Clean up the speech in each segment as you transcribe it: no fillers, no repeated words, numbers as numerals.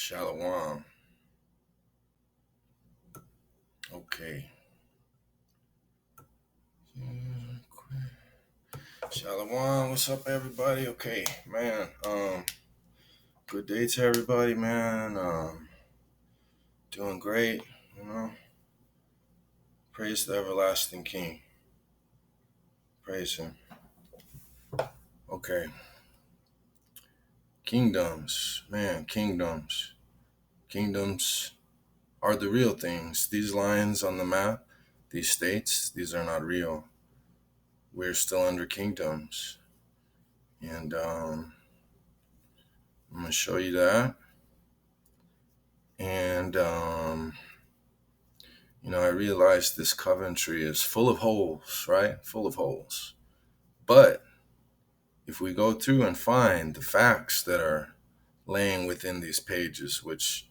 Shalom. Okay. Shalom. What's up, everybody? Okay, man. Good day to everybody, man. Doing great. You know, praise the everlasting King. Praise Him. Okay. Kingdoms, man. Kingdoms. Kingdoms are the real things. These lines on the map, these states, these are not real. We're still under kingdoms, and I'm gonna show you that. And I realized this Coventry is full of holes, right? Full of holes. But if we go through and find the facts that are laying within these pages, which,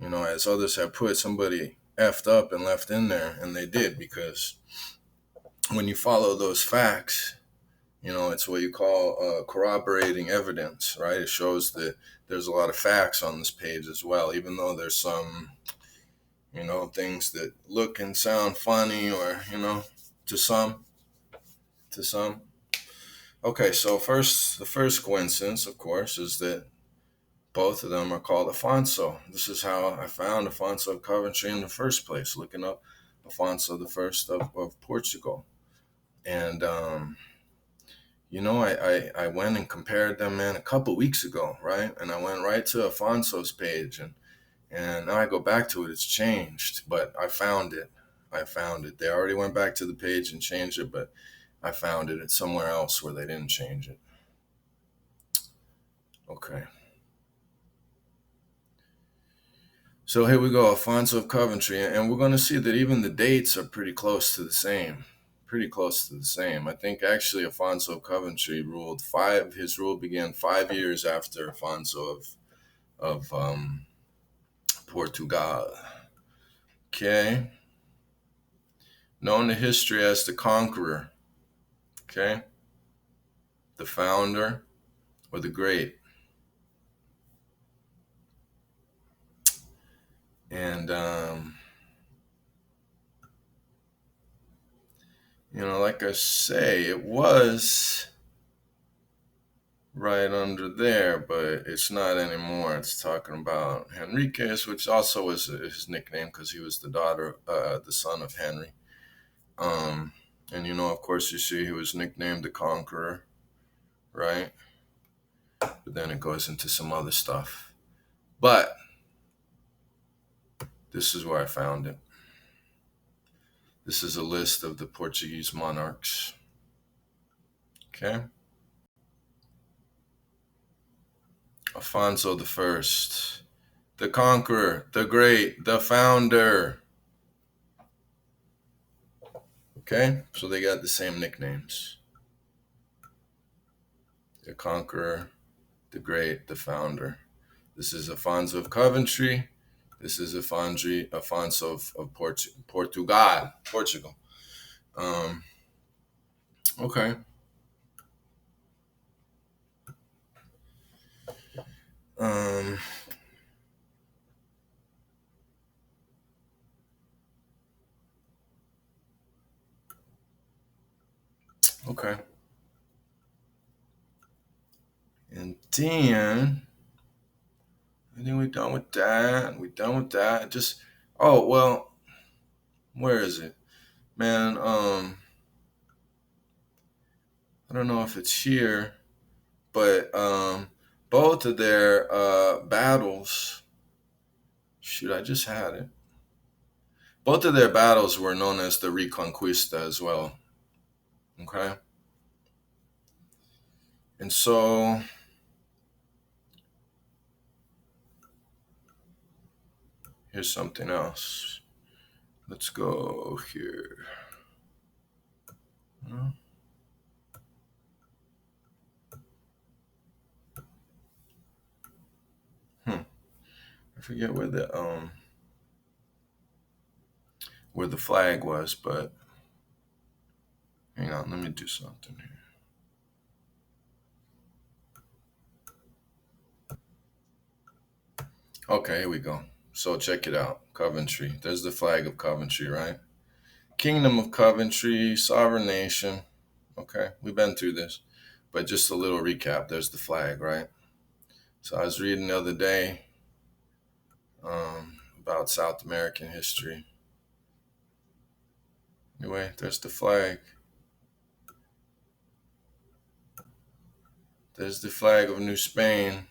as others have put, somebody effed up and left in there, and they did, because when you follow those facts, it's what you call corroborating evidence, right? It shows that there's a lot of facts on this page as well, even though there's some things that look and sound funny, or to some to some okay. So the first coincidence, of course, is that both of them are called Alfonso. This is how I found Alfonso of Coventry in the first place, looking up Alfonso the First of Portugal. And I went and compared them, man, a couple weeks ago, right? And I went right to Alfonso's page, and now I go back to it. It's changed, but I found it. They already went back to the page and changed it, but I found it. It's somewhere else where they didn't change it. Okay. So here we go, Alfonso of Coventry, and we're going to see that even the dates are pretty close to the same. I think actually Alfonso of Coventry his rule began 5 years after Alfonso of Portugal. Okay. Known in history as the conqueror. Okay. The founder or the great. And, like I say, it was right under there, but it's not anymore. It's talking about Henriquez, which also was his nickname because he was the son of Henry. And of course, you see he was nicknamed the Conqueror, right? But then it goes into some other stuff. But this is where I found it. This is a list of the Portuguese monarchs. Okay. Alfonso the First, the Conqueror, the Great, the Founder. Okay, so they got the same nicknames. The Conqueror, the Great, the Founder. This is Alfonso of Coventry. This is Alfonso of Portugal. Okay. Um, okay. And then I think we're done with that. Oh, well, where is it? Man, I don't know if it's here, but both of their battles, shoot, I just had it. Both of their battles were known as the Reconquista as well. Okay. And so here's something else. Let's go here. I forget where the flag was, but hang on, let me do something here. Okay, here we go. So check it out. Coventry. There's the flag of Coventry, right? Kingdom of Coventry, sovereign nation. Okay, we've been through this. But just a little recap. There's the flag, right? So I was reading the other day about South American history. Anyway, there's the flag. There's the flag of New Spain.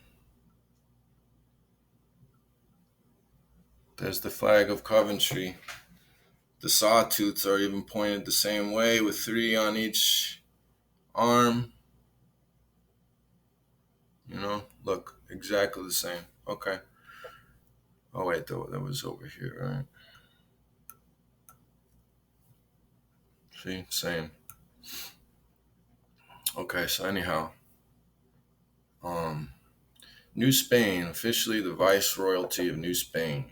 There's the flag of Coventry. The sawtooths are even pointed the same way with three on each arm. You know, look, exactly the same. Okay. Oh, wait, that was over here, right? See, same. Okay, so anyhow, um, New Spain, officially the Viceroyalty of New Spain,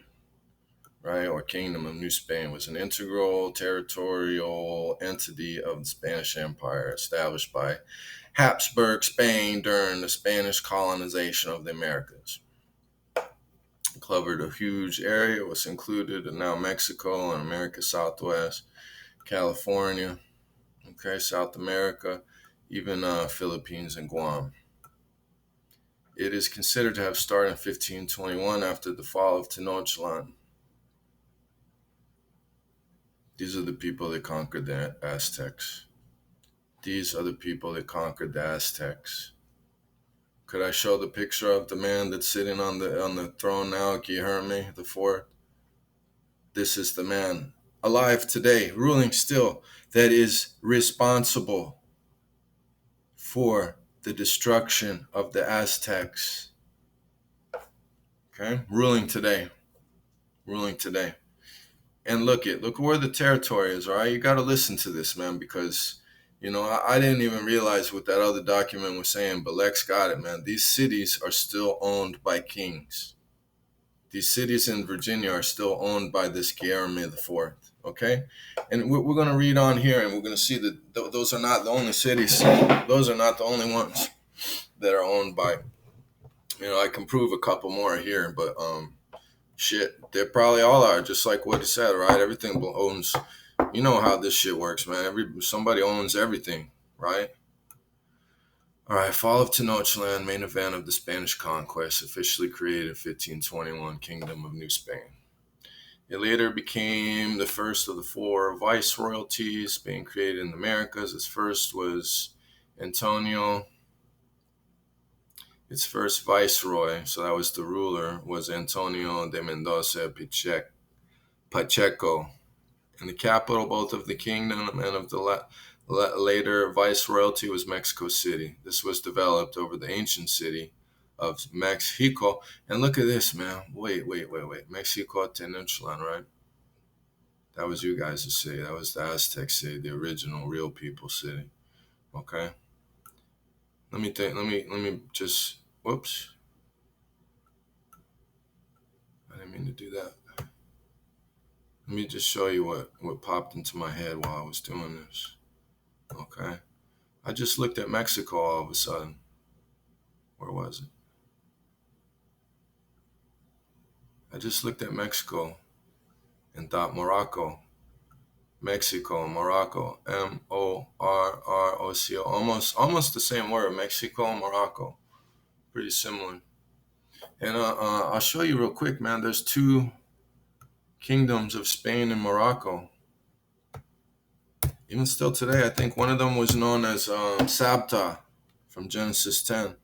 right, or Kingdom of New Spain, was an integral territorial entity of the Spanish Empire established by Habsburg Spain during the Spanish colonization of the Americas. It covered a huge area, was included in now Mexico and America Southwest, California, okay, South America, even Philippines and Guam. It is considered to have started in 1521 after the fall of Tenochtitlan. These are the people that conquered the Aztecs. These are the people that conquered the Aztecs. Could I show the picture of the man that's sitting on the throne now, Guilherme the Fourth? This is the man alive today, ruling still, that is responsible for the destruction of the Aztecs. Okay, ruling today. And look where the territory is. All right, you got to listen to this, man, because I didn't even realize what that other document was saying, but Lex got it, man. These cities are still owned by kings. These cities in Virginia are still owned by this Guillermo the Fourth. Okay, and we're going to read on here, and we're going to see that those are not the only cities. Those are not the only ones that are owned by. I can prove a couple more here, but shit, they probably all are. Just like what he said, right? Everything owns. You know how this shit works, man. Somebody owns everything, right? All right, fall of Tenochtitlan, main event of the Spanish conquest, officially created in 1521, Kingdom of New Spain. It later became the first of the four viceroyalties being created in the Americas. Its first was Antonio. Its first viceroy, so that was the ruler, was Antonio de Mendoza Pacheco. And the capital both of the kingdom and of the later viceroyalty was Mexico City. This was developed over the ancient city of Mexico. And look at this, man. Wait. Mexico Tenochtitlan, right? That was you guys' city. That was the Aztec city, the original real people city. Okay. Let me think. Let me just. Whoops. I didn't mean to do that. Let me just show you what popped into my head while I was doing this. Okay. I just looked at Mexico all of a sudden. Where was it? I just looked at Mexico and thought Morocco. Mexico, Morocco. Morroco. Almost the same word. Mexico, Morocco. Pretty similar. And I'll show you real quick, man. There's two kingdoms of Spain and Morocco. Even still today, I think one of them was known as Sabta from Genesis 10.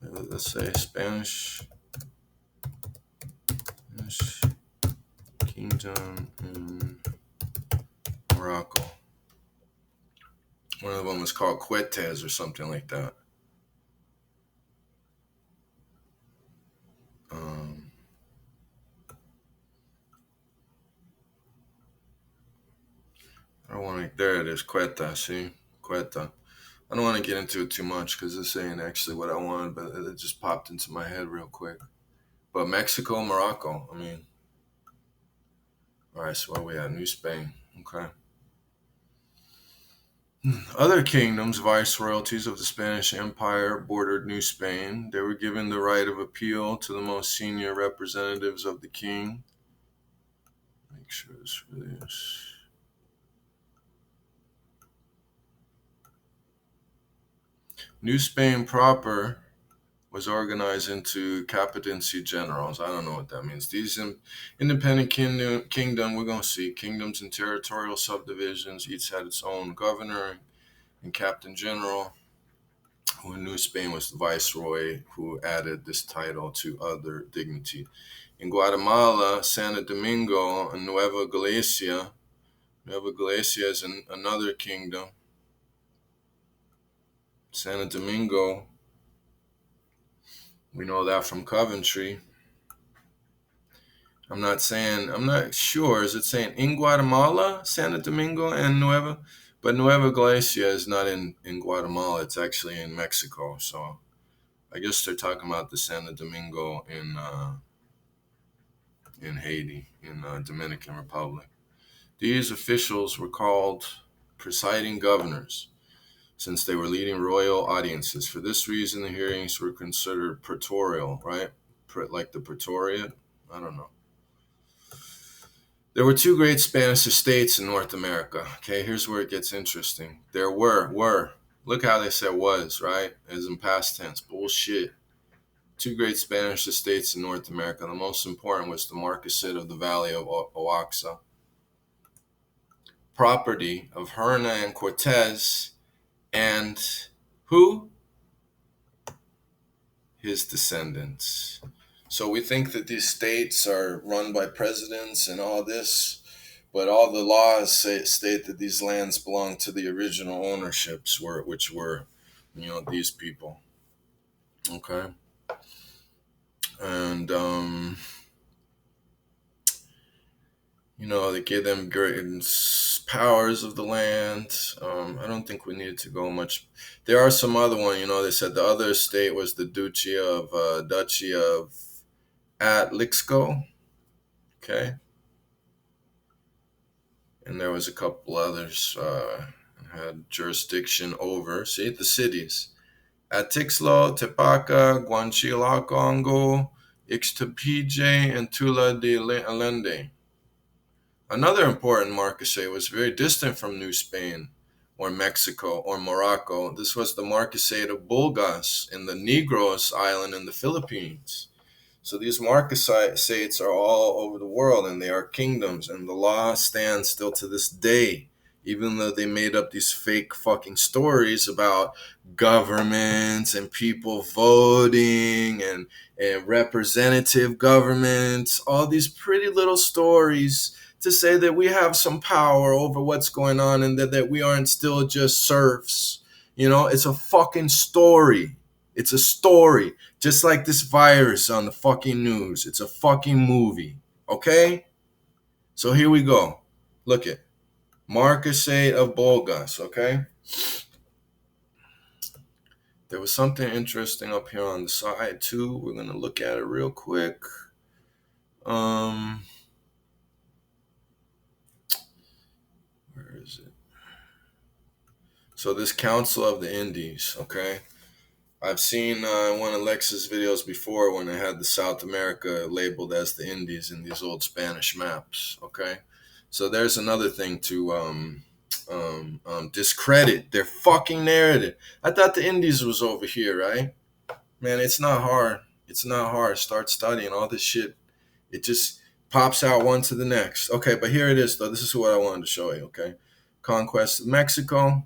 Let's say Spanish kingdom in Morocco. One of them was called Quetes or something like that. I don't want to. There it is, Queta. See, Queta. I don't want to get into it too much because this ain't actually what I wanted, but it just popped into my head real quick. But Mexico, Morocco. I mean, all right. So where we at? New Spain. Okay. Other kingdoms, viceroyalties of the Spanish Empire, bordered New Spain. They were given the right of appeal to the most senior representatives of the king. Make sure this really is. New Spain proper was organized into capitancy generals. I don't know what that means. These independent kingdom, we're going to see kingdoms and territorial subdivisions. Each had its own governor and captain general, who in New Spain was the viceroy, who added this title to other dignity. In Guatemala, Santo Domingo, and Nueva Galicia. Nueva Galicia is another kingdom. Santo Domingo, we know that from Coventry. I'm not sure. Is it saying in Guatemala, Santo Domingo, and Nueva? But Nueva Galicia is not in Guatemala. It's actually in Mexico. So I guess they're talking about the Santo Domingo in Haiti, in Dominican Republic. These officials were called presiding governors, since they were leading royal audiences. For this reason, the hearings were considered praetorial, right? Like the Praetorian. I don't know. There were two great Spanish estates in North America. Okay, here's where it gets interesting. There were. Look how they said was, right? As in past tense. Bullshit. Two great Spanish estates in North America. The most important was the Marquisate of the Valley of Oaxaca, property of Hernan Cortez and who? His descendants. So we think that these states are run by presidents and all this, but all the laws state that these lands belong to the original ownerships, which were, these people. Okay, and they gave them great powers of the land. I don't think we needed to go much. There are some other one. They said the other state was the Duchy of Atlixco. Okay, and there was a couple others had jurisdiction over. See the cities: Atixlo, Tepaca, Guanchilacongo, Ixtapije, and Tula de Allende. Another important marquisate was very distant from New Spain or Mexico or Morocco. This was the Marquisate of Bulgas in the Negros Island in the Philippines. So these marquisates are all over the world, and they are kingdoms, and the law stands still to this day, even though they made up these fake fucking stories about governments and people voting and representative governments, all these pretty little stories to say that we have some power over what's going on and that we aren't still just serfs. It's a fucking story. It's a story. Just like this virus on the fucking news. It's a fucking movie. Okay? So here we go. Look at Marquisate of Bulgas, okay? There was something interesting up here on the side too. We're gonna look at it real quick. Where is it? So this Council of the Indies, okay? I've seen one of Lex's videos before when they had the South America labeled as the Indies in these old Spanish maps. Okay, so there's another thing to discredit their fucking narrative. I thought the Indies was over here, right? Man, it's not hard. It's not hard. Start studying all this shit. It just pops out one to the next. Okay, but here it is though. This is what I wanted to show you. Okay, conquest of Mexico.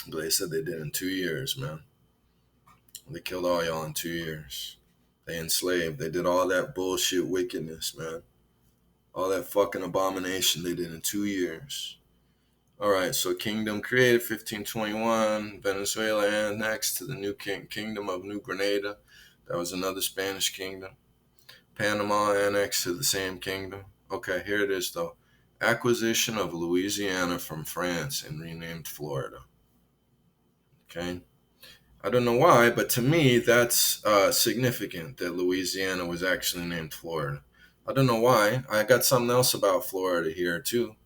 They said they did in 2 years, man. They killed all y'all in 2 years. They enslaved. They did all that bullshit wickedness, man. All that fucking abomination they did in 2 years. All right, so kingdom created 1521. Venezuela annexed to the new kingdom of New Granada. That was another Spanish kingdom. Panama annexed to the same kingdom. Okay, here it is though. Acquisition of Louisiana from France and renamed Florida. Okay. I don't know why, but to me, that's significant that Louisiana was actually named Florida. I don't know why. I got something else about Florida here, too.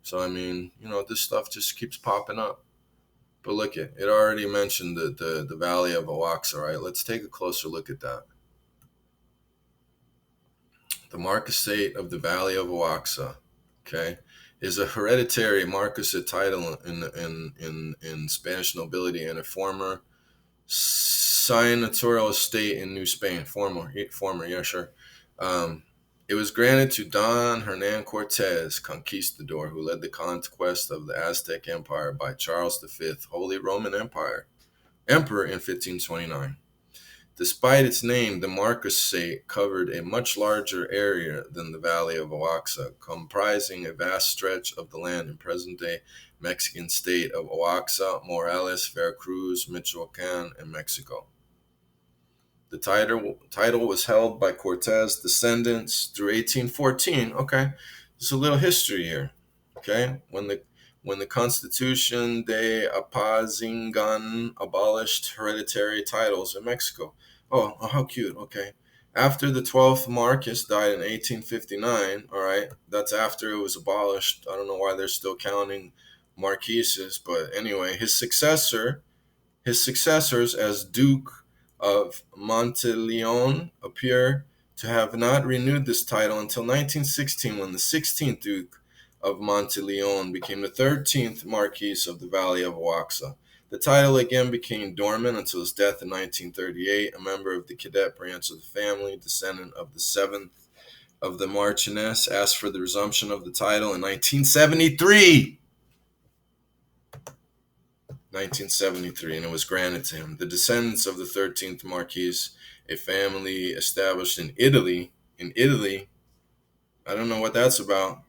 So, I mean, this stuff just keeps popping up. But look, it already mentioned the Valley of Oaxaca, right? Let's take a closer look at that. The Marquisate of the Valley of Oaxaca, okay, is a hereditary marquisate title in Spanish nobility and a former senatorial estate in New Spain. Former, yeah, sure. Um, it was granted to Don Hernan Cortez, conquistador, who led the conquest of the Aztec Empire by Charles V, Holy Roman Emperor in 1529. Despite its name, the Marquisate covered a much larger area than the Valley of Oaxaca, comprising a vast stretch of the land in present-day Mexican state of Oaxaca, Morelos, Veracruz, Michoacan, and Mexico. The title was held by Cortez descendants through 1814. Okay, there's a little history here. Okay, when the Constitution de Apazingan abolished hereditary titles in Mexico. Oh, how cute. Okay. After the 12th Marquess died in 1859, all right, that's after it was abolished. I don't know why they're still counting marquises, but anyway, his successors as Duke of Monteleone appear to have not renewed this title until 1916, when the 16th Duke of Monteleone became the 13th Marquis of the Valley of Oaxaca. The title again became dormant until his death in 1938. A member of the cadet branch of the family, descendant of the 7th of the Marchioness, asked for the resumption of the title in 1973. 1973, and it was granted to him. The descendants of the 13th Marquis, a family established in Italy, I don't know what that's about,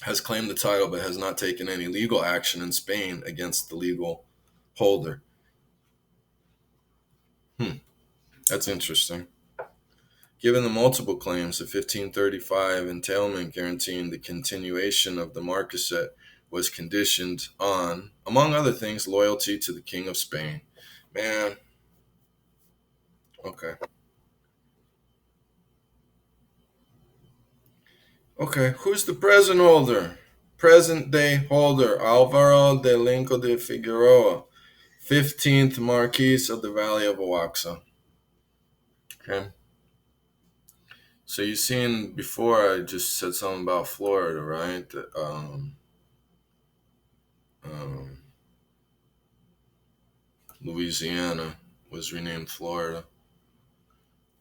has claimed the title but has not taken any legal action in Spain against the legal holder. That's interesting. Given the multiple claims, the 1535 entailment guaranteeing the continuation of the marquisate was conditioned on, among other things, loyalty to the King of Spain. Man, okay. Okay, who's the present holder? Present day holder, Alvaro de Linco de Figueroa, 15th Marquis of the Valley of Oaxaca. Okay, so you seen before I just said something about Florida, right? Um, Louisiana was renamed Florida.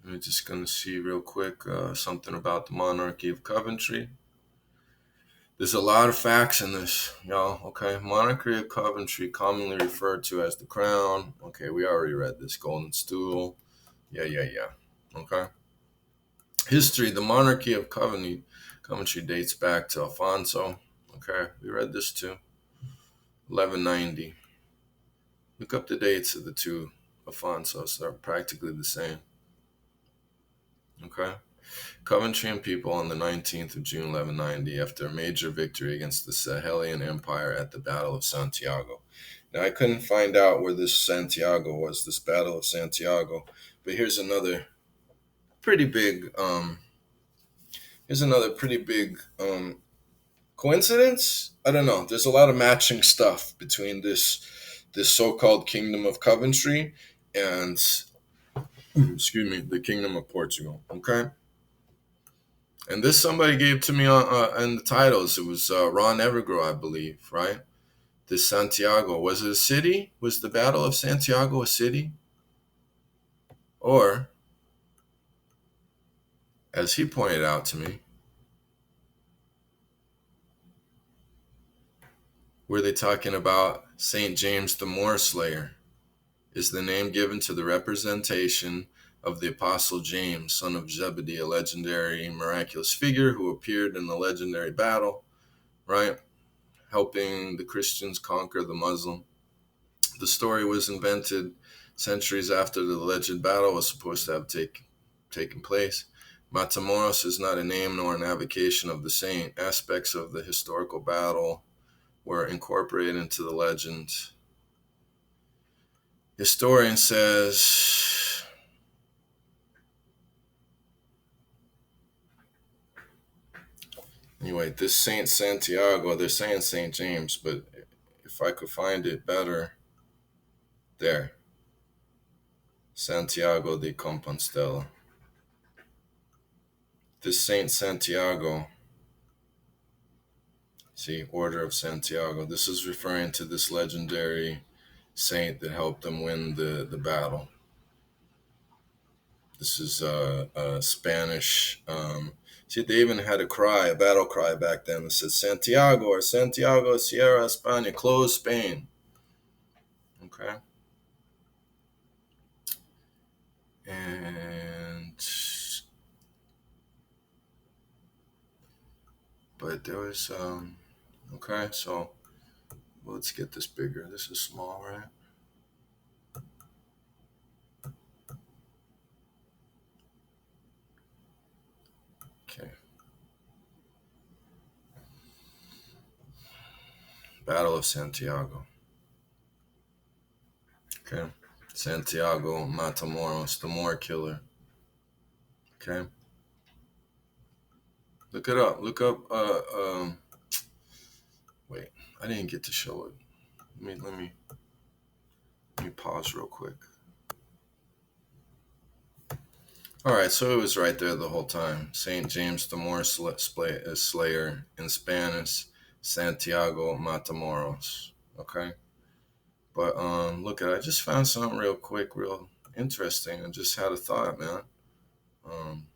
I'm just going to see real quick something about the monarchy of Coventry. There's a lot of facts in this, y'all. Okay, monarchy of Coventry, commonly referred to as the crown. Okay, we already read this. Golden stool. Yeah. Okay. History: the monarchy of Coventry dates back to Alfonso. Okay, we read this too. 1190. Look up the dates of the two Alfonsos. They're practically the same. Okay. Coventry and people on the 19th of June 1190 after a major victory against the Sahelian Empire at the Battle of Santiago. Now, I couldn't find out where this Santiago was, this Battle of Santiago, but pretty big, um, here's another pretty big coincidence. I don't know. There's a lot of matching stuff between this so-called Kingdom of Coventry and, excuse me, the Kingdom of Portugal. Okay. And this somebody gave to me in the titles. It was Ron Evergrow, I believe, right? This Santiago. Was it a city? Was the Battle of Santiago a city? Or, as he pointed out to me, were they talking about St. James the Moor Slayer? Is the name given to the representation of the Apostle James, son of Zebedee, a legendary miraculous figure who appeared in the legendary battle, right? Helping the Christians conquer the Muslim. The story was invented centuries after the alleged battle was supposed to have taken place. Matamoros is not a name nor an avocation of the saint. Aspects of the historical battle were incorporated into the legend. Historian says, anyway, this Saint Santiago, they're saying Saint James, but if I could find it better. There, Santiago de Compostela. This Saint Santiago, see, Order of Santiago. This is referring to this legendary saint that helped them win the battle. This is a Spanish. See, they even had a battle cry back then that said Santiago or Santiago Sierra España, close Spain. Okay. And but there was okay, so let's get this bigger. This is small, right? Okay. Battle of Santiago. Okay. Santiago Matamoros, the Moor killer. Okay. Look it up. Look up wait, I didn't get to show it. Let me pause real quick. All right, so it was right there the whole time. Saint James the Moor Slayer, in Spanish, Santiago Matamoros. Okay, but look at, I just found something real quick, real interesting. I just had a thought, man. Um,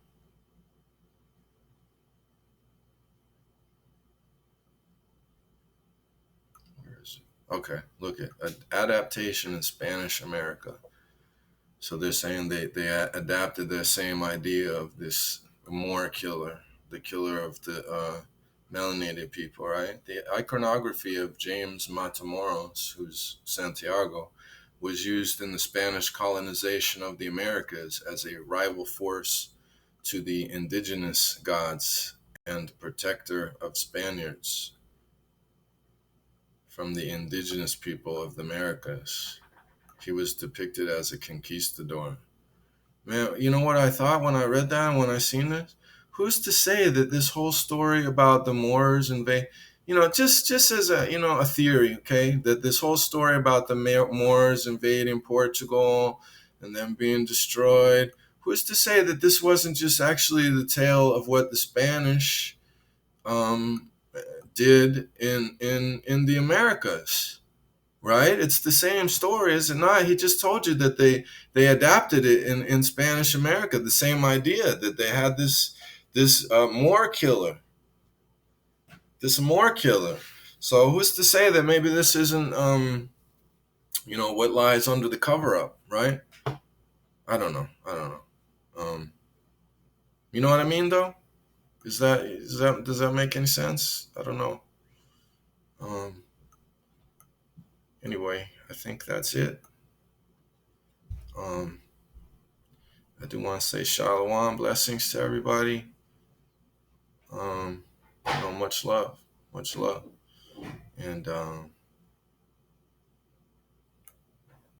where is it? Okay, look at adaptation in Spanish America. So they're saying they adapted their same idea of this Moor killer, the killer of the melanated people, right? The iconography of James Matamoros, who's Santiago, was used in the Spanish colonization of the Americas as a rival force to the indigenous gods and protector of Spaniards from the indigenous people of the Americas. He was depicted as a conquistador. Man, you know what I thought when I read that and when I seen this? Who's to say that this whole story about the Moors and just as a a theory, okay, that this whole story about the Moors invading Portugal and them being destroyed, who's to say that this wasn't just actually the tale of what the Spanish um, did in the Americas? Right? It's the same story, is it not? He just told you that they adapted it in Spanish America. The same idea that they had this Moor killer, this Moor killer. So who's to say that maybe this isn't what lies under the cover up, right? I don't know. I don't know. You know what I mean, though? Is that does that make any sense? I don't know. Um, anyway, I think that's it. Um, I do want to say shalom, blessings to everybody. Much love, and